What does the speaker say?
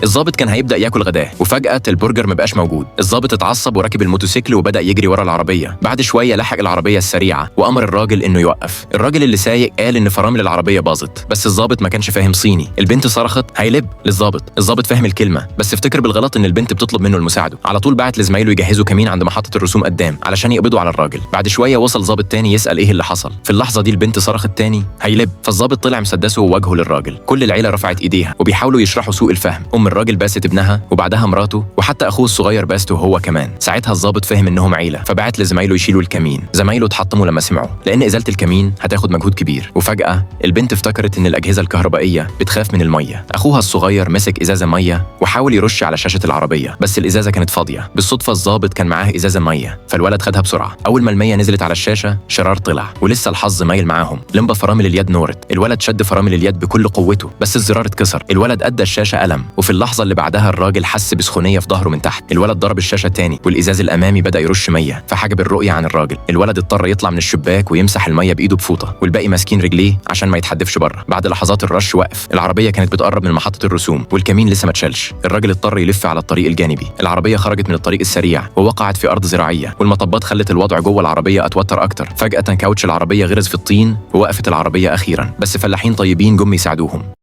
الضابط كان هيبدا ياكل غداه وفجاه البرجر مبقاش موجود. الضابط اتعصب وركب الموتوسيكل وبدا يجري ورا العربيه. بعد شويه لحق العربيه السريعه وامر الراجل انه يوقف. الراجل اللي سايق قال ان فرامل العربيه باظت، بس الضابط ما كانش فاهم صيني. البنت صرخت هيلب للضابط. الضابط فهم الكلمه بس افتكر بالغلط ان البنت بتطلب منه المساعده. على طول بعت لزمايله يجهزوا كمين عند محطه الرسوم قدام علشان يقبضوا على الراجل. بعد شويه وصل ضابط تاني يسال ايه اللي حصل. في اللحظه دي البنت صرخت تاني هيلب، فالضابط طلع مسدسه ووجهه للراجل. كل العيله رفعت ايديها وبيحاولوا يشرحوا سوء الفهم. الراجل باست ابنها وبعدها مراته وحتى اخوه الصغير باسته هو كمان. ساعتها الضابط فهم انهم عيله فبعت لزمايله يشيلوا الكمين. زمايله اتحطموا لما سمعوا لان ازاله الكمين هتاخد مجهود كبير. وفجاه البنت افتكرت ان الاجهزه الكهربائيه بتخاف من الميه. اخوها الصغير مسك ازازه ميه وحاول يرش على شاشه العربيه بس الازازه كانت فاضيه. بالصدفه الضابط كان معاه ازازه ميه فالولد خدها بسرعه. اول ما الميه نزلت على الشاشه شرار طلع ولسه الحظ مايل معاهم. لمبه فرامل اليد نورت. الولد شد فرامل اليد بكل قوته بس الزرار اتكسر. الولد ادى الشاشه الم وفي اللحظه اللي بعدها الراجل حس بسخونيه في ظهره من تحت. الولد ضرب الشاشه تاني والازاز الامامي بدا يرش ميه فحجب الرؤيه عن الراجل. الولد اضطر يطلع من الشباك ويمسح الميه بايده بفوطه والباقي ماسكين رجليه عشان ما يتحدفش بره. بعد لحظات الرش وقف. العربيه كانت بتقرب من محطه الرسوم والكمين لسه ما اتشالش. الراجل اضطر يلف على الطريق الجانبي. العربيه خرجت من الطريق السريع ووقعت في ارض زراعيه والمطبات خلت الوضع جوه العربيه اتوتر اكتر. فجاه كاوتش العربيه غرز في الطين ووقفت العربيه اخيرا بس فلاحين طيبين جم يساعدوهم.